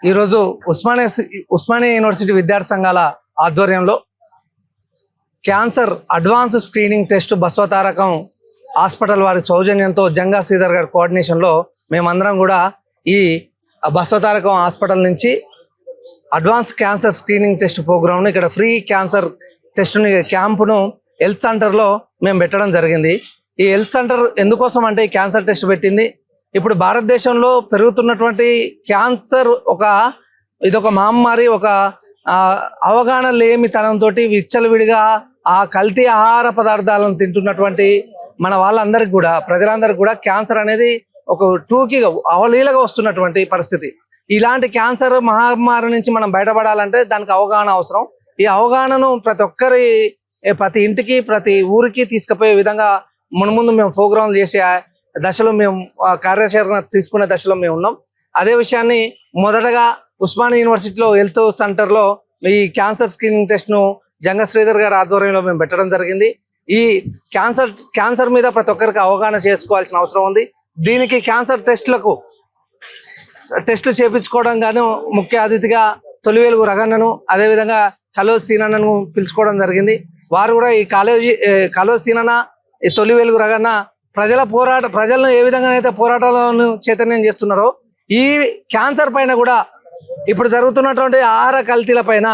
ఈరోజు ఉస్మానియా యూనివర్సిటీ విద్యార్థి సంఘాల ఆధ్వర్యంలో cancer advance screening test Basavatarakam hospital వారి సౌజన్యంతో జంగా శ్రీధర్ గారి కోఆర్డినేషన్లో మేమందరం కూడా ఈ బస్వతారకం హాస్పిటల్ నుంచి అడ్వాన్స్ క్యాన్సర్ స్క్రీనింగ్ టెస్ట్ ప్రోగ్రామ్ను ఇక్కడ ఫ్రీ క్యాన్సర్ టెస్ట్ని క్యాంపును హెల్త్ సెంటర్లో మేము పెట్టడం జరిగింది. ఈ హెల్త్ సెంటర్ ఎందుకోసం అంటే ఈ క్యాన్సర్ టెస్ట్ పెట్టింది. ఇప్పుడు భారతదేశంలో పెరుగుతున్నటువంటి క్యాన్సర్ ఇదొక మహమ్మారి, ఒక అవగాహన లేమితనంతో విచ్చలవిడిగా ఆ కల్తీ ఆహార పదార్థాలను తింటున్నటువంటి మన వాళ్ళందరికీ కూడా, ప్రజలందరికీ కూడా క్యాన్సర్ అనేది ఒక టూకీగా అవలీలగా వస్తున్నటువంటి పరిస్థితి. ఇలాంటి క్యాన్సర్ మహమ్మారి నుంచి మనం బయటపడాలంటే దానికి అవగాహన అవసరం. ఈ అవగాహనను ప్రతి ఇంటికి, ప్రతి ఊరికి తీసుకుపోయే విధంగా మున్ముందు మేము ప్రోగ్రాంలు చేసే దశలో మేము కార్యాచరణ తీసుకునే దశలో మేము ఉన్నాం. అదే విషయాన్ని మొదటగా ఉస్మానియా యూనివర్సిటీలో హెల్త్ సెంటర్లో ఈ క్యాన్సర్ స్క్రీనింగ్ టెస్ట్ను జంగా శ్రీధర్ గారి ఆధ్వర్యంలో మేము పెట్టడం జరిగింది. ఈ క్యాన్సర్ మీద ప్రతి ఒక్కరికి అవగాహన చేసుకోవాల్సిన అవసరం ఉంది. దీనికి క్యాన్సర్ టెస్టులు చేపించుకోవడం గాను ముఖ్య అతిథిగా తొలివేలుగు రగన్నను, అదేవిధంగా కలోజ్ సీనన్నను పిలుచుకోవడం జరిగింది. వారు కూడా ఈ కలోజ్ సీనన్న, ఈ తొలివేలుగు రగన్న ప్రజలను ఏ విధంగానైతే పోరాటాలను చైతన్యం చేస్తున్నారో, ఈ క్యాన్సర్ పైన కూడా ఇప్పుడు జరుగుతున్నటువంటి ఆహార కల్తీల పైన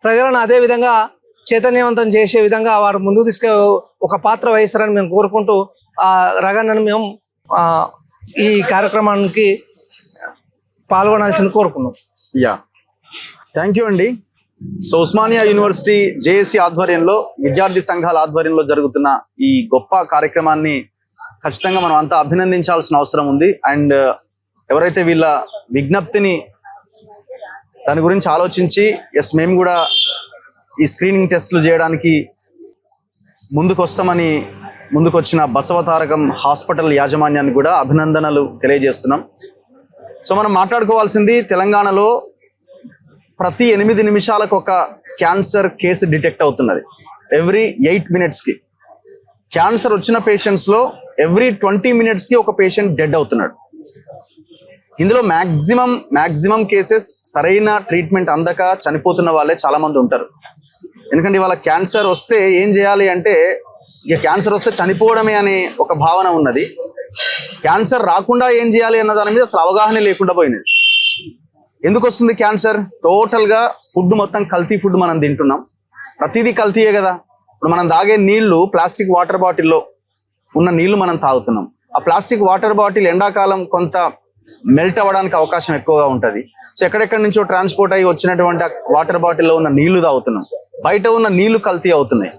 ప్రజలను అదే విధంగా చైతన్యవంతం చేసే విధంగా వారు ముందుకు ఒక పాత్ర వహిస్తారని మేము కోరుకుంటూ రగన్నను మేము ఈ కార్యక్రమానికి పాల్గొనాల్సింది కోరుకున్నాం. థ్యాంక్ యూ అండి. సో ఉస్మానియా యూనివర్సిటీ జేఏసీ ఆధ్వర్యంలో, విద్యార్థి సంఘాల ఆధ్వర్యంలో జరుగుతున్న ఈ గొప్ప కార్యక్రమాన్ని ఖచ్చితంగా మనం అంతా అభినందించాల్సిన అవసరం ఉంది. అండ్ ఎవరైతే వీళ్ళ విజ్ఞప్తిని దాని గురించి ఆలోచించి మేము కూడా ఈ స్క్రీనింగ్ టెస్టులు చేయడానికి ముందుకొచ్చిన బసవతారకం హాస్పిటల్ యాజమాన్యాన్ని కూడా అభినందనలు తెలియజేస్తున్నాం. సో మనం మాట్లాడుకోవాల్సింది, తెలంగాణలో ప్రతి 8 నిమిషాలకు ఒక క్యాన్సర్ కేసు డిటెక్ట్ అవుతున్నది. ఎవ్రీ 8 minutesకి క్యాన్సర్ వచ్చిన పేషెంట్స్లో ఎవ్రీ 20 minutesకి ఒక పేషెంట్ డెడ్ అవుతున్నాడు. ఇందులో మ్యాక్సిమం కేసెస్ సరైన ట్రీట్మెంట్ అందక చనిపోతున్న వాళ్ళే చాలా మంది ఉంటారు. ఎందుకంటే ఇవాళ క్యాన్సర్ వస్తే ఏం చేయాలి అంటే, ఇక క్యాన్సర్ వస్తే చనిపోవడమే అనే ఒక భావన ఉన్నది. క్యాన్సర్ రాకుండా ఏం చేయాలి అన్న దాని మీద అసలు అవగాహన లేకుండా పోయినది. ఎందుకు వస్తుంది క్యాన్సర్? టోటల్గా ఫుడ్ మొత్తం కల్తీ ఫుడ్ మనం తింటున్నాం. ప్రతిదీ కల్తీయే కదా. ఇప్పుడు మనం తాగే నీళ్లు ప్లాస్టిక్ వాటర్ బాటిల్లో ఉన్న నీళ్లు మనం తాగుతున్నాం. ఆ ప్లాస్టిక్ వాటర్ బాటిల్ ఎండాకాలం కొంత మెల్ట్ అవ్వడానికి అవకాశం ఎక్కువగా ఉంటుంది. సో ఎక్కడెక్కడి నుంచో ట్రాన్స్పోర్ట్ అయ్యి వచ్చినటువంటి వాటర్ బాటిల్లో ఉన్న నీళ్లు తాగుతున్నాం. బయట ఉన్న నీళ్లు కల్తీ అవుతున్నాయి.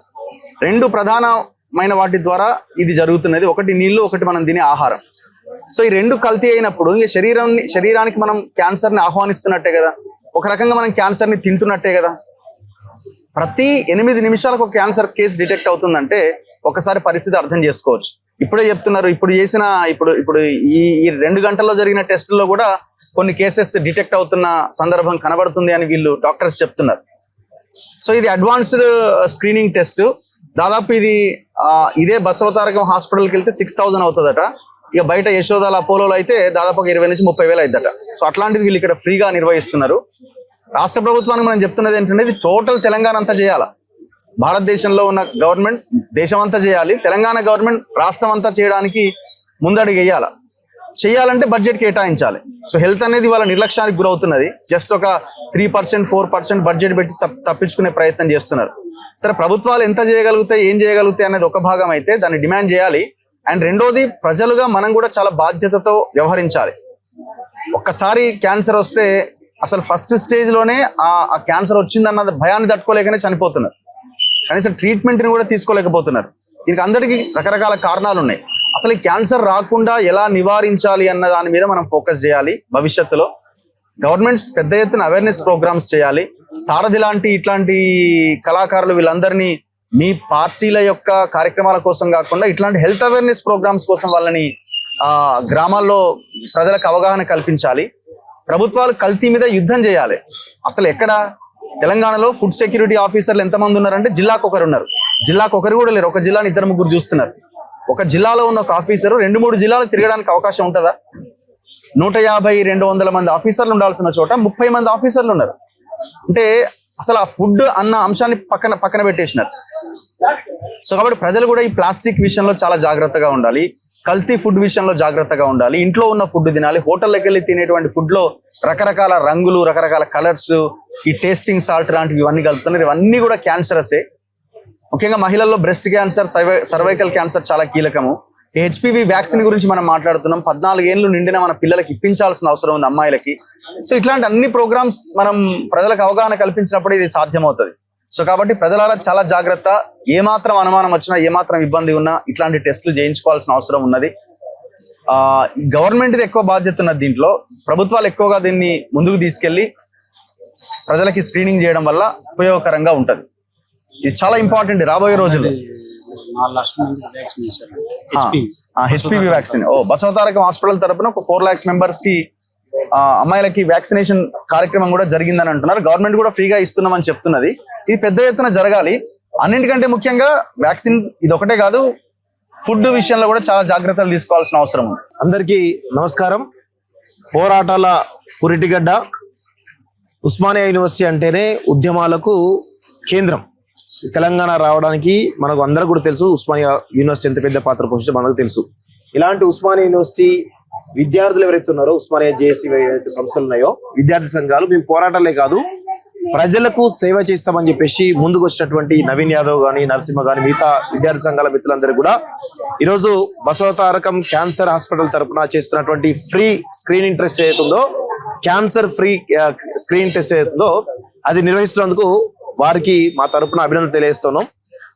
2 ప్రధానమైన వాటి ద్వారా ఇది జరుగుతున్నది. ఒకటి నీళ్లు, ఒకటి మనం తినే ఆహారం. సో ఈ 2 కల్తీ అయినప్పుడు ఇక శరీరానికి మనం క్యాన్సర్ని ఆహ్వానిస్తున్నట్టే కదా. ఒక రకంగా మనం క్యాన్సర్ని తింటున్నట్టే కదా. ప్రతి 8 నిమిషాలకు ఒక క్యాన్సర్ కేసు డిటెక్ట్ అవుతుందంటే ఒకసారి పరిస్థితి అర్థం చేసుకోవచ్చు. ఇప్పుడే చెప్తున్నారు, ఇప్పుడు ఈ 2 గంటల్లో జరిగిన టెస్టుల్లో కూడా కొన్ని కేసెస్ డిటెక్ట్ అవుతున్న సందర్భం కనబడుతుంది అని వీళ్ళు డాక్టర్స్ చెప్తున్నారు. సో ఇది అడ్వాన్స్డ్ స్క్రీనింగ్ టెస్ట్. దాదాపు ఇదే బసవతారకం హాస్పిటల్కి వెళ్తే 6,000 అవుతుందట. ఇక బయట యశోదాల, అపోలోలో అయితే దాదాపు 20 నుంచి 30,000 అవుతుందట. సో అట్లాంటిది వీళ్ళు ఇక్కడ ఫ్రీగా నిర్వహిస్తున్నారు. రాష్ట్ర ప్రభుత్వానికి మనం చెప్తున్నది ఏంటంటే, ఇది టోటల్ తెలంగాణ అంతా చేయాలి. భారతదేశంలో ఉన్న గవర్నమెంట్ దేశం అంతా చేయాలి. తెలంగాణ గవర్నమెంట్ రాష్ట్రం అంతా చేయడానికి ముందడుగు చేయాలంటే బడ్జెట్ కేటాయించాలి. సో హెల్త్ అనేది వాళ్ళ నిర్లక్ష్యానికి గురవుతున్నది. జస్ట్ ఒక 3%, 4% బడ్జెట్ పెట్టి తప్పించుకునే ప్రయత్నం చేస్తున్నారు. సరే, ప్రభుత్వాలు ఎంత చేయగలుగుతాయి, ఏం చేయగలుగుతాయి అనేది ఒక భాగం అయితే దాన్ని డిమాండ్ చేయాలి. అండ్ రెండోది, ప్రజలుగా మనం కూడా చాలా బాధ్యతతో వ్యవహరించాలి. ఒక్కసారి క్యాన్సర్ వస్తే అసలు ఫస్ట్ స్టేజ్లోనే ఆ క్యాన్సర్ వచ్చిందన్న భయాన్ని తట్టుకోలేకనే చనిపోతున్నారు. కనీసం ట్రీట్మెంట్ని కూడా తీసుకోలేకపోతున్నారు. దీనికి అందరికీ రకరకాల కారణాలు ఉన్నాయి. అసలు ఈ క్యాన్సర్ రాకుండా ఎలా నివారించాలి అన్న దాని మీద మనం ఫోకస్ చేయాలి. భవిష్యత్తులో గవర్నమెంట్స్ పెద్ద ఎత్తున అవేర్నెస్ ప్రోగ్రామ్స్ చేయాలి. సారథి ఇట్లాంటి కళాకారులు వీళ్ళందరినీ మీ పార్టీల యొక్క కార్యక్రమాల కోసం కాకుండా ఇట్లాంటి హెల్త్ అవేర్నెస్ ప్రోగ్రామ్స్ కోసం వాళ్ళని గ్రామాల్లో ప్రజలకు అవగాహన కల్పించాలి. ప్రభుత్వాలు కల్తీ మీద యుద్ధం చేయాలి. అసలు ఎక్కడ తెలంగాణలో ఫుడ్ సెక్యూరిటీ ఆఫీసర్లు ఎంతమంది ఉన్నారంటే జిల్లాకు ఒకరు ఉన్నారు. జిల్లాకు ఒకరు కూడా లేరు. ఒక జిల్లాని 2-3 చూస్తున్నారు. ఒక జిల్లాలో ఉన్న ఒక ఆఫీసరు 2-3 జిల్లాలు తిరగడానికి అవకాశం ఉంటుందా? 150-200 మంది ఆఫీసర్లు ఉండాల్సిన చోట 30 మంది ఆఫీసర్లు ఉన్నారు. అంటే అసలు ఆ ఫుడ్ అన్న అంశాన్ని పక్కన పెట్టేసినారు. సో కాబట్టి ప్రజలు కూడా ఈ ప్లాస్టిక్ విషయంలో చాలా జాగ్రత్తగా ఉండాలి. కల్తీ ఫుడ్ విషయంలో జాగ్రత్తగా ఉండాలి. ఇంట్లో ఉన్న ఫుడ్ తినాలి. హోటల్లోకి వెళ్ళి తినేటువంటి ఫుడ్ లో రకరకాల రంగులు, రకరకాల కలర్స్, ఈ టేస్టింగ్ సాల్ట్ లాంటివి ఇవన్నీ కలుపుతున్నారు. ఇవన్నీ కూడా క్యాన్సరసే. ముఖ్యంగా మహిళల్లో బ్రెస్ట్ క్యాన్సర్, సర్వైకల్ క్యాన్సర్ చాలా కీలకము. హెచ్పివి వ్యాక్సిన్ గురించి మనం మాట్లాడుతున్నాం. 14 ఏళ్ళు నిండిన మన పిల్లలకి ఇప్పించాల్సిన అవసరం ఉంది, అమ్మాయిలకి. సో ఇట్లాంటి అన్ని ప్రోగ్రామ్స్ మనం ప్రజలకు అవగాహన కల్పించినప్పుడు ఇది సాధ్యమవుతుంది. సో కాబట్టి ప్రజల చాలా జాగ్రత్త. ఏమాత్రం అనుమానం వచ్చినా, ఏమాత్రం ఇబ్బంది ఉన్నా ఇట్లాంటి టెస్టులు చేయించుకోవాల్సిన అవసరం ఉన్నది. గవర్నమెంట్ది ఎక్కువ బాధ్యత ఉన్నది దీంట్లో. ప్రభుత్వాలు ఎక్కువగా దీన్ని ముందుకు తీసుకెళ్లి ప్రజలకి స్క్రీనింగ్ చేయడం వల్ల ఉపయోగకరంగా ఉంటది. ఇది చాలా ఇంపార్టెంట్ రాబోయే రోజుల్లో. హెచ్పివి వ్యాక్సిన్ బసవతారకం హాస్పిటల్ తరపున ఒక 4 lakhs మెంబర్స్ కి అమ్మాయిలకి వ్యాక్సినేషన్ కార్యక్రమం కూడా జరిగిందని అంటున్నారు. గవర్నమెంట్ కూడా ఫ్రీగా ఇస్తున్నామని చెప్తున్నది. ఇది పెద్ద ఎత్తున జరగాలి. అన్నింటికంటే ముఖ్యంగా వ్యాక్సిన్ ఇది ఒకటే కాదు, ఫుడ్ విషయంలో కూడా చాలా జాగ్రత్తలు తీసుకోవాల్సిన అవసరం ఉంది. అందరికీ నమస్కారం. పోరాటాల పురిటిగడ్డ ఉస్మానియా యూనివర్సిటీ అంటేనే ఉద్యమాలకు కేంద్రం. తెలంగాణ రావడానికి మనకు అందరూ కూడా తెలుసు, ఉస్మానియా యూనివర్సిటీ ఎంత పెద్ద పాత్ర పోషించో మనకు తెలుసు. ఇలాంటి ఉస్మానియా యూనివర్సిటీ విద్యార్థులు ఎవరైతే ఉన్నారో, ఉస్మానియా జేఏసీ ఏవైతే సంస్థలు ఉన్నాయో, విద్యార్థి సంఘాలు, మేము పోరాటాలే కాదు ప్రజలకు సేవ చేస్తామని చెప్పేసి ముందుకు వచ్చినటువంటి నవీన్ యాదవ్ గాని, నరసింహ గాని, మిగతా విద్యార్థి సంఘాల మిత్రులందరూ కూడా ఈరోజు బసవతారకం క్యాన్సర్ హాస్పిటల్ తరఫున చేస్తున్నటువంటి ఫ్రీ స్క్రీనింగ్ టెస్ట్ ఏదైతుందో, క్యాన్సర్ ఫ్రీ స్క్రీనింగ్ టెస్ట్ ఏదైతుందో అది నిర్వహిస్తున్నందుకు వారికి మా తరపున అభినందన తెలియజేస్తున్నాం.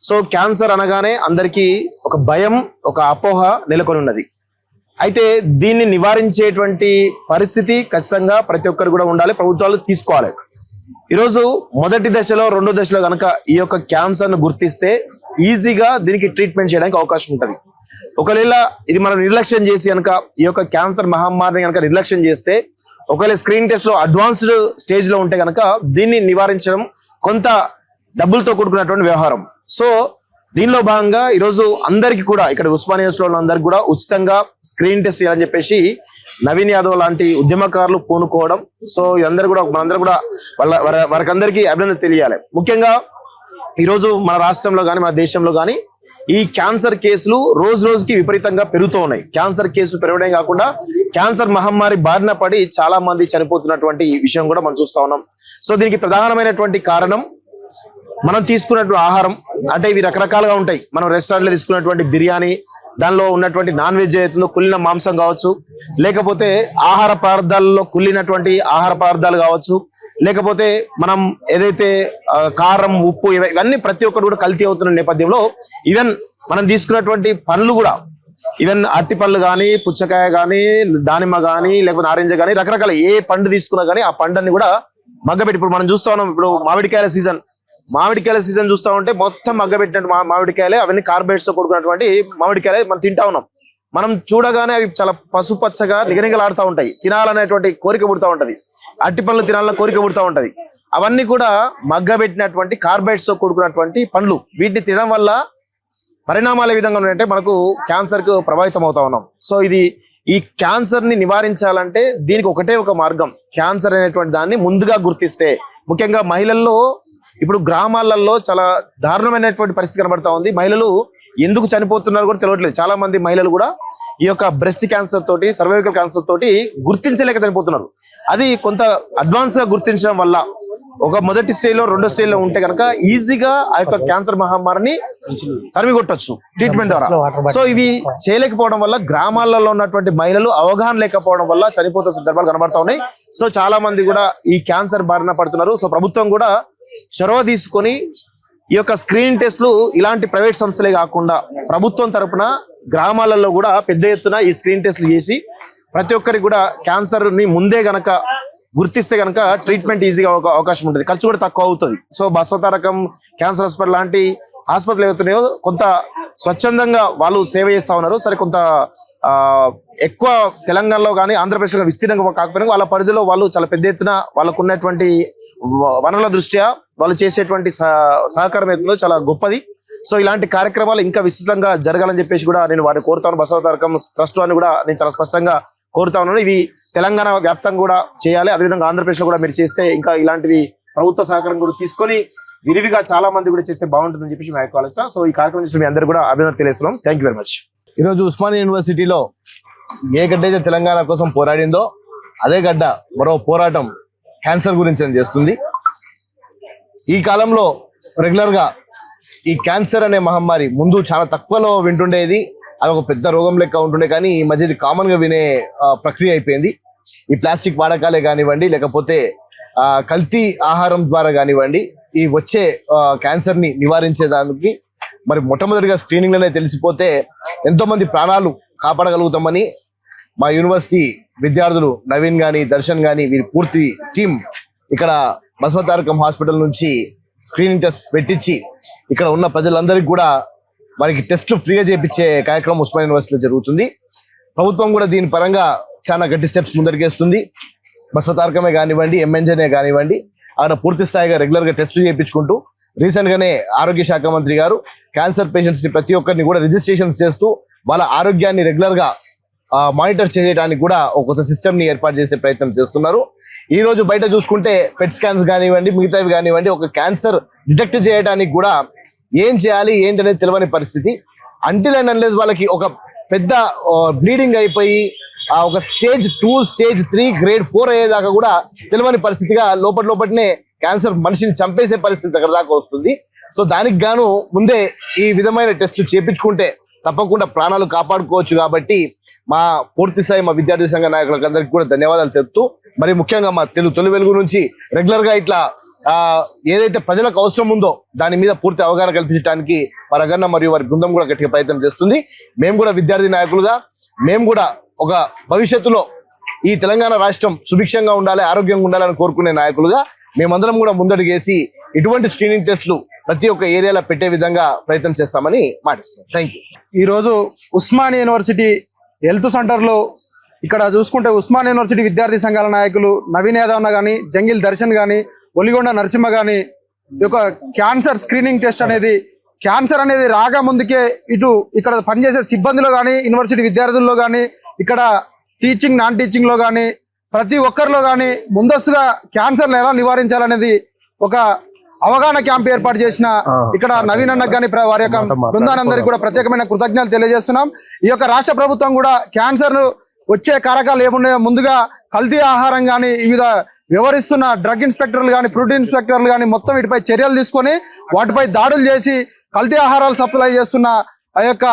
సో క్యాన్సర్ అనగానే అందరికీ ఒక భయం, ఒక అపోహ నెలకొని ఉన్నది. అయితే దీన్ని నివారించేటువంటి పరిస్థితి ఖచ్చితంగా ప్రతి ఒక్కరు కూడా ఉండాలి, ప్రభుత్వాలు తీసుకోవాలి. ఈరోజు మొదటి దశలో, రెండో దశలో కనుక ఈ యొక్క క్యాన్సర్ ను గుర్తిస్తే ఈజీగా దీనికి ట్రీట్మెంట్ చేయడానికి అవకాశం ఉంటుంది. ఒకవేళ ఇది మనం నిర్లక్ష్యం చేసి కనుక ఈ యొక్క క్యాన్సర్ మహమ్మారిని కనుక నిర్లక్ష్యం చేస్తే, ఒకవేళ స్క్రీన్ టెస్ట్ లో అడ్వాన్స్డ్ స్టేజ్ లో ఉంటే కనుక దీన్ని నివారించడం కొంత డబ్బులతో కూడుకున్నటువంటి వ్యవహారం. సో దీనిలో భాగంగా ఈరోజు అందరికీ కూడా ఇక్కడ ఉస్మానియా యూనివర్సిటీలో అందరికి కూడా ఉచితంగా స్క్రీన్ టెస్ట్ చేయాలని చెప్పేసి నవీన్ యాదవ్ లాంటి ఉద్యమకారులు పూనుకోవడం. సో ఇదందరూ కూడా మనందరూ కూడా వారికందరికీ అభినందన తెలియాలి. ముఖ్యంగా ఈరోజు మన రాష్ట్రంలో కానీ, మన దేశంలో కానీ ఈ క్యాన్సర్ కేసులు రోజు రోజుకి విపరీతంగా పెరుగుతూ ఉన్నాయి. క్యాన్సర్ కేసులు పెరగడం కాకుండా క్యాన్సర్ మహమ్మారి బారిన పడి చాలా మంది చనిపోతున్నటువంటి విషయం కూడా మనం చూస్తా ఉన్నాం. సో దీనికి ప్రధానమైనటువంటి కారణం మనం తీసుకున్నటువంటి ఆహారం. అంటే ఇవి రకరకాలుగా ఉంటాయి. మనం రెస్టారెంట్లో తీసుకున్నటువంటి బిర్యానీ, దానిలో ఉన్నటువంటి నాన్ వెజ్ అవుతుందో కుళ్ళిన మాంసం కావచ్చు, లేకపోతే ఆహార పదార్థాలలో కుళ్ళినటువంటి ఆహార పదార్థాలు కావచ్చు, లేకపోతే మనం ఏదైతే కారం, ఉప్పు ఇవన్నీ ప్రతి ఒక్కరు కూడా కల్తీ అవుతున్న నేపథ్యంలో ఈవెన్ మనం తీసుకున్నటువంటి పండ్లు కూడా, ఈవెన్ అరటి పళ్ళు కానీ, పుచ్చకాయ కానీ, దానిమ్మ కానీ, లేకపోతే నారింజ కానీ, రకరకాల ఏ పండు తీసుకున్నా కానీ ఆ పండుని కూడా మగ్గబెట్టి, ఇప్పుడు మనం చూస్తా ఉన్నాం, ఇప్పుడు మామిడికాయల సీజన్ చూస్తా ఉంటే మొత్తం మగ్గబెట్టినట్టు మామిడికాయలే, అవన్నీ కార్బోహైడ్రేట్స్ తో కూడుకున్నటువంటి మామిడికాయలే మనం తింటా ఉన్నాం. మనం చూడగానే అవి చాలా పసుపచ్చగా నిగనిగలాడుతూ ఉంటాయి. తినాలనేటువంటి కోరిక పుడతా ఉంటది. అరటి పళ్ళు తినాలన్న కోరిక పుడతా ఉంటది. అవన్నీ కూడా మగ్గబెట్టినటువంటి కార్బోహైడ్రేట్స్ తో కూడుకున్నటువంటి పండ్లు. వీటిని తినడం వల్ల పరిణామాలు ఏ విధంగా ఉన్నాయంటే మనకు క్యాన్సర్ కు ప్రభావితం అవుతా ఉన్నాం. సో ఈ క్యాన్సర్ ని నివారించాలంటే దీనికి ఒకటే ఒక మార్గం. క్యాన్సర్ అనేటువంటి దాన్ని ముందుగా గుర్తిస్తే, ముఖ్యంగా మహిళల్లో ఇప్పుడు గ్రామాలలో చాలా దారుణమైనటువంటి పరిస్థితి కనబడతా ఉంది. మహిళలు ఎందుకు చనిపోతున్నారు కూడా తెలియట్లేదు. చాలా మంది మహిళలు కూడా ఈ యొక్క బ్రెస్ట్ క్యాన్సర్ తోటి, సర్వైకల్ క్యాన్సర్ తోటి గుర్తించలేక చనిపోతున్నారు. అది కొంత అడ్వాన్స్ గా గుర్తించడం వల్ల ఒక మొదటి స్టేజ్ లో, రెండో స్టేజ్ లో ఉంటే కనుక ఈజీగా ఆ యొక్క క్యాన్సర్ మహమ్మారిని తరిమి కొట్టొచ్చు ట్రీట్మెంట్ ద్వారా. సో ఇవి చేయలేకపోవడం వల్ల గ్రామాలలో ఉన్నటువంటి మహిళలు అవగాహన లేకపోవడం వల్ల చనిపోతున్న సందర్భాలు కనబడతా ఉన్నాయి. సో చాలా మంది కూడా ఈ క్యాన్సర్ బారిన పడుతున్నారు. సో ప్రభుత్వం కూడా చొరవ తీసుకొని ఈ యొక్క స్క్రీనింగ్ టెస్ట్లు ఇలాంటి ప్రైవేట్ సంస్థలే కాకుండా ప్రభుత్వం తరపున గ్రామాలలో కూడా పెద్ద ఎత్తున ఈ స్క్రీన్ టెస్ట్లు చేసి ప్రతి ఒక్కరికి కూడా క్యాన్సర్ ని ముందే గనక గుర్తిస్తే గనక ట్రీట్మెంట్ ఈజీగా అవకాశం ఉంటుంది. ఖర్చు కూడా తక్కువ అవుతుంది. సో బసవతారకం క్యాన్సర్ హాస్పిటల్ లాంటి హాస్పిటల్ ఏవైతున్నాయో కొంత స్వచ్ఛందంగా వాళ్ళు సేవ చేస్తా ఉన్నారు. సరే, కొంత ఎక్కువ తెలంగాణలో కానీ ఆంధ్రప్రదేశ్లో విస్తీర్ణంగా కాకపోయినా వాళ్ళ పరిధిలో వాళ్ళు చాలా పెద్ద ఎత్తున వాళ్ళకు ఉన్నటువంటి వనరుల దృష్ట్యా వాళ్ళు చేసేటువంటి సహకారం ఏదో చాలా గొప్పది. సో ఇలాంటి కార్యక్రమాలు ఇంకా విస్తృతంగా జరగాలని చెప్పేసి కూడా నేను వారిని కోరుతాను. బసవతారకం ట్రస్ట్ వారిని కూడా నేను చాలా స్పష్టంగా కోరుతా ఉన్నాను. ఇవి తెలంగాణ వ్యాప్తంగా కూడా చేయాలి. అదేవిధంగా ఆంధ్రప్రదేశ్లో కూడా మీరు చేస్తే ఇంకా ఇలాంటివి ప్రభుత్వ సహకారం కూడా తీసుకొని విరివిగా చాలా మంది కూడా చేస్తే బాగుంటుందని చెప్పేసి మా యొక్క ఆలోచన. సో ఈ కార్యక్రమం చేసిన మీ అందరూ కూడా అభినందన తెలియజేస్తున్నాం. Thank you very much. ఈరోజు ఉస్మానియా యూనివర్సిటీలో ఏ గడ్డ అయితే తెలంగాణ కోసం పోరాడిందో అదే గడ్డ మరో పోరాటం క్యాన్సర్ గురించి అని చేస్తుంది. ఈ కాలంలో రెగ్యులర్గా ఈ క్యాన్సర్ అనే మహమ్మారి ముందు చాలా తక్కువలో వింటుండేది, అది ఒక పెద్ద రోగం లెక్క ఉంటుండే. కానీ ఈ మధ్య ఇది కామన్గా వినే ప్రక్రియ అయిపోయింది. ఈ ప్లాస్టిక్ వాడకాలే కానివ్వండి, లేకపోతే కల్తీ ఆహారం ద్వారా కానివ్వండి, ఈ వచ్చే క్యాన్సర్ని నివారించేదానికి మరి మొట్టమొదటిగా స్క్రీనింగ్లోనే తెలిసిపోతే ఎంతోమంది ప్రాణాలు కాపాడగలుగుతామని మా యూనివర్సిటీ విద్యార్థులు నవీన్ కానీ దర్శన్ కానీ వీరి పూర్తి టీం ఇక్కడ బసవతారకం హాస్పిటల్ నుంచి స్క్రీనింగ్ టెస్ట్ పెట్టించి ఇక్కడ ఉన్న ప్రజలందరికీ కూడా వారికి టెస్టులు ఫ్రీగా చేయించే కార్యక్రమం ఉస్మానియా యూనివర్సిటీలో జరుగుతుంది. ప్రభుత్వం కూడా దీని పరంగా చాలా గట్టి స్టెప్స్ ముందరికేస్తుంది. బసవతారకమే కానివ్వండి, ఎంఎన్జేనే కానివ్వండి, అక్కడ పూర్తి స్థాయిగా రెగ్యులర్గా టెస్టులు చేయించుకుంటూ రీసెంట్ గానే ఆరోగ్య శాఖ మంత్రి గారు క్యాన్సర్ పేషెంట్స్ ని ప్రతి ఒక్కరిని కూడా రిజిస్ట్రేషన్స్ చేస్తూ వాళ్ళ ఆరోగ్యాన్ని రెగ్యులర్ గా మానిటర్ చేయడానికి కూడా ఒక కొత్త సిస్టమ్ ని ఏర్పాటు చేసే ప్రయత్నం చేస్తున్నారు. ఈ రోజు బయట చూసుకుంటే పెట్ స్కాన్స్ కానివ్వండి, మిగతావి కానివ్వండి, ఒక క్యాన్సర్ డిటెక్ట్ చేయడానికి కూడా ఏం చేయాలి ఏంటనేది తెలియని పరిస్థితి. అంటిల్ అండ్ అన్లెస్ వాళ్ళకి ఒక పెద్ద బ్లీడింగ్ అయిపోయి ఒక స్టేజ్ 2, స్టేజ్ 3, గ్రేడ్ 4 అయ్యేదాకా కూడా తెలియని పరిస్థితిగా లోపలనే క్యాన్సర్ మనిషిని చంపేసే పరిస్థితి అక్కడ దాకా వస్తుంది. సో దానికి గాను ముందే ఈ విధమైన టెస్టులు చేపించుకుంటే తప్పకుండా ప్రాణాలు కాపాడుకోవచ్చు. కాబట్టి మా పూర్తి స్థాయి మా విద్యార్థి సంఘ నాయకులకు అందరికీ కూడా ధన్యవాదాలు తెలుపుతూ, మరి ముఖ్యంగా మా తొలి వెలుగు నుంచి రెగ్యులర్ గా ఇట్లా ఏదైతే ప్రజలకు అవసరం ఉందో దాని మీద పూర్తి అవగాహన కల్పించడానికి వారి అగన్న మరియు వారి బృందం కూడా గట్టిగా ప్రయత్నం చేస్తుంది. మేము కూడా విద్యార్థి నాయకులుగా మేము కూడా ఒక భవిష్యత్తులో ఈ తెలంగాణ రాష్ట్రం సుభిక్షంగా ఉండాలి, ఆరోగ్యంగా ఉండాలని కోరుకునే నాయకులుగా మేమందరం కూడా ముందడుగేసి ఇటువంటి స్క్రీనింగ్ టెస్టులు ప్రతి ఒక్క ఏరియాలో పెట్టే విధంగా ప్రయత్నం చేస్తామని మాటిస్తాం. Thank you. ఈరోజు ఉస్మానియా యూనివర్సిటీ హెల్త్ సెంటర్లో ఇక్కడ చూసుకుంటే ఉస్మానియా యూనివర్సిటీ విద్యార్థి సంఘాల నాయకులు నవీన్ యాదవ్ అన్న కానీ, జంగిల్ దర్శన్ కానీ, ఒలిగొండ నరసింహ కానీ ఈ యొక్క క్యాన్సర్ స్క్రీనింగ్ టెస్ట్ అనేది క్యాన్సర్ అనేది రాగా ముందుకే ఇక్కడ పనిచేసే సిబ్బందిలో కానీ, యూనివర్సిటీ విద్యార్థుల్లో కానీ, ఇక్కడ టీచింగ్ నాన్ టీచింగ్లో కానీ ప్రతి ఒక్కరిలో కానీ ముందస్తుగా క్యాన్సర్ని ఎలా నివారించాలనేది ఒక అవగాహన క్యాంప్ ఏర్పాటు చేసిన ఇక్కడ నవీన్ అన్నకు కానీ వారి యొక్క బృందానందరికీ కూడా ప్రత్యేకమైన కృతజ్ఞతలు తెలియజేస్తున్నాం. ఈ యొక్క రాష్ట్ర ప్రభుత్వం కూడా క్యాన్సర్ వచ్చే కారకాలు ఏమున్నాయో ముందుగా కల్తీ ఆహారం కానీ, వివిధ వ్యవహరిస్తున్న డ్రగ్ ఇన్స్పెక్టర్లు కానీ, ఫుడ్ ఇన్స్పెక్టర్లు కానీ మొత్తం వీటిపై చర్యలు తీసుకొని వాటిపై దాడులు చేసి కల్తీ ఆహారాలు సప్లై చేస్తున్న ఆ యొక్క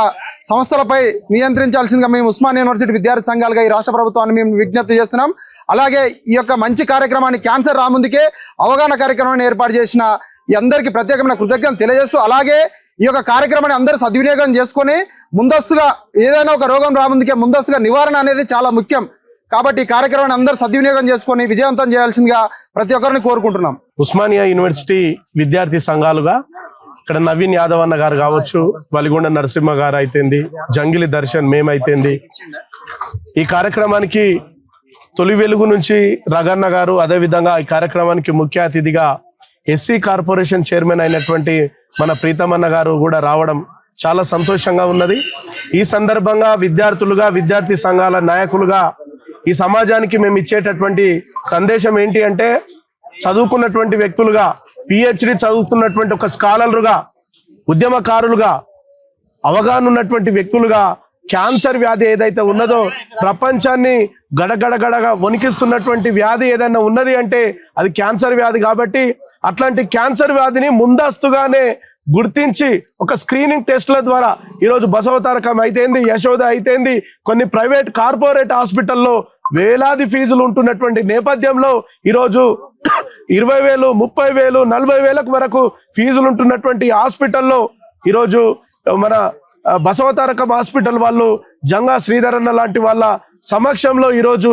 సంస్థలపై నియంత్రించాల్సిందిగా మేము ఉస్మానియా యూనివర్సిటీ విద్యార్థి సంఘాలుగా ఈ రాష్ట్ర ప్రభుత్వాన్ని మేము విజ్ఞప్తి చేస్తున్నాం. అలాగే ఈ యొక్క మంచి కార్యక్రమాన్ని క్యాన్సర్ రాముందుకే అవగాహన కార్యక్రమాన్ని ఏర్పాటు చేసిన ఈ అందరికీ ప్రత్యేకమైన కృతజ్ఞతలు తెలియజేస్తూ, అలాగే ఈ యొక్క కార్యక్రమాన్ని అందరూ సద్వినియోగం చేసుకొని ముందస్తుగా ఏదైనా ఒక రోగం రాముందుకే ముందస్తుగా నివారణ అనేది చాలా ముఖ్యం. కాబట్టి ఈ కార్యక్రమాన్ని అందరూ సద్వినియోగం చేసుకొని విజయవంతం చేయాల్సిందిగా ప్రతి ఒక్కరిని కోరుకుంటున్నాం. ఉస్మానియా యూనివర్సిటీ విద్యార్థి సంఘాలుగా ఇక్కడ నవీన్ యాదవ్ అన్న గారు కావచ్చు, వలిగొండ నరసింహ గారు అయితేంది, జంగిలి దర్శన్ మేమైతేంది, ఈ కార్యక్రమానికి తొలి వెలుగు నుంచి రగన్న గారు, అదేవిధంగా ఈ కార్యక్రమానికి ముఖ్య అతిథిగా ఎస్సీ కార్పొరేషన్ చైర్మన్ అయినటువంటి మన ప్రీతమన్న గారు కూడా రావడం చాలా సంతోషంగా ఉన్నది. ఈ సందర్భంగా విద్యార్థులుగా, విద్యార్థి సంఘాల నాయకులుగా ఈ సమాజానికి మేము ఇచ్చేటటువంటి సందేశం ఏంటి అంటే, చదువుకున్నటువంటి వ్యక్తులుగా, పిహెచ్డి చదువుతున్నటువంటి ఒక స్కాలర్లుగా, ఉద్యమకారులుగా, అవగాహన ఉన్నటువంటి వ్యక్తులుగా క్యాన్సర్ వ్యాధి ఏదైతే ఉన్నదో ప్రపంచాన్ని గడగడగడగా వణికిస్తున్నటువంటి వ్యాధి ఏదైనా ఉన్నది అంటే అది క్యాన్సర్ వ్యాధి. కాబట్టి అట్లాంటి క్యాన్సర్ వ్యాధిని ముందస్తుగానే గుర్తించి ఒక స్క్రీనింగ్ టెస్టుల ద్వారా ఈరోజు బసవతారకం అయితేంది, యశోద అయితేంది, కొన్ని ప్రైవేట్ కార్పొరేట్ హాస్పిటల్లో వేలాది ఫీజులు ఉంటున్నటువంటి నేపథ్యంలో ఈరోజు 20,000, 30,000, 40,000 వరకు ఫీజులు ఉంటున్నటువంటి హాస్పిటల్లో ఈరోజు మన బసవతారకం హాస్పిటల్ వాళ్ళు జంగా శ్రీధర్ అన్న లాంటి వాళ్ళ సమక్షంలో ఈరోజు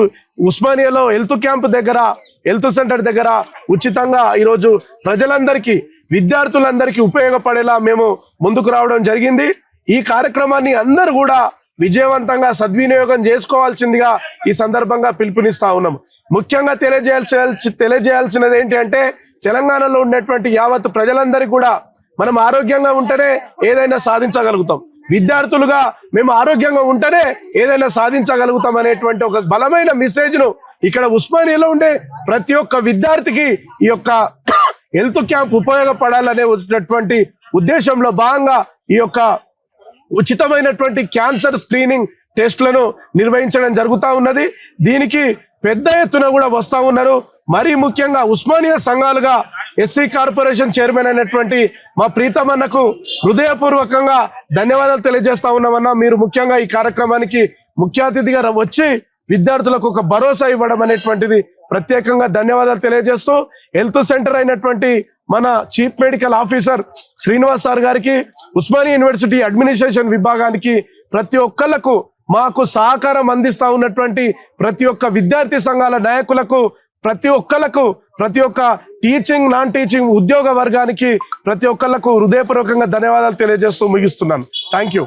ఉస్మానియాలో హెల్త్ క్యాంప్ దగ్గర, హెల్త్ సెంటర్ దగ్గర ఉచితంగా ఈరోజు ప్రజలందరికీ, విద్యార్థులందరికీ ఉపయోగపడేలా మేము ముందుకు రావడం జరిగింది. ఈ కార్యక్రమాన్ని అందరూ కూడా విజయవంతంగా సద్వినియోగం చేసుకోవాల్సిందిగా ఈ సందర్భంగా పిలుపునిస్తా ఉన్నాం. ముఖ్యంగా తెలియజేయాల్సినది ఏంటి అంటే, తెలంగాణలో ఉన్నటువంటి యావత్ ప్రజలందరికీ కూడా మనం ఆరోగ్యంగా ఉంటేనే ఏదైనా సాధించగలుగుతాం. విద్యార్థులుగా మేము ఆరోగ్యంగా ఉంటేనే ఏదైనా సాధించగలుగుతాం అనేటువంటి ఒక బలమైన మెసేజ్ను ఇక్కడ ఉస్మానియాలో ఉండే ప్రతి ఒక్క విద్యార్థికి ఈ యొక్క హెల్త్ క్యాంప్ ఉపయోగపడాలనే వచ్చినటువంటి ఉద్దేశంలో భాగంగా ఈ యొక్క ఉచితమైనటువంటి క్యాన్సర్ స్క్రీనింగ్ టెస్ట్లను నిర్వహించడం జరుగుతూ ఉన్నది. దీనికి పెద్ద ఎత్తున కూడా వస్తూ ఉన్నారు. మరీ ముఖ్యంగా ఉస్మానియా సంఘాలుగా ఎస్సీ కార్పొరేషన్ చైర్మన్ అయినటువంటి మా ప్రీతమన్నకు హృదయపూర్వకంగా ధన్యవాదాలు తెలియజేస్తా ఉన్నామన్నా. మీరు ముఖ్యంగా ఈ కార్యక్రమానికి ముఖ్య అతిథిగా వచ్చి విద్యార్థులకు ఒక భరోసా ఇవ్వడం అనేటువంటిది ప్రత్యేకంగా ధన్యవాదాలు తెలియజేస్తూ హెల్త్ సెంటర్ అయినటువంటి మన chief medical officer Srinivas sir గారికి, ఉస్మానియా యూనివర్సిటీ అడ్మినిస్ట్రేషన్ విభాగానికి, ప్రతి ఒక్కళ్లకు మాకు సహకారం అందిస్తా ఉన్నటువంటి ప్రతి ఒక్క విద్యార్థి సంఘాల నాయకులకు, ప్రతి ఒక్క టీచింగ్ నాన్ టీచింగ్ ఉద్యోగ వర్గానికి ప్రతి ఒక్కళ్లకు హృదయపూర్వకంగా ధన్యవాదాలు తెలియజేస్తూ ముగిస్తున్నాను. Thank you.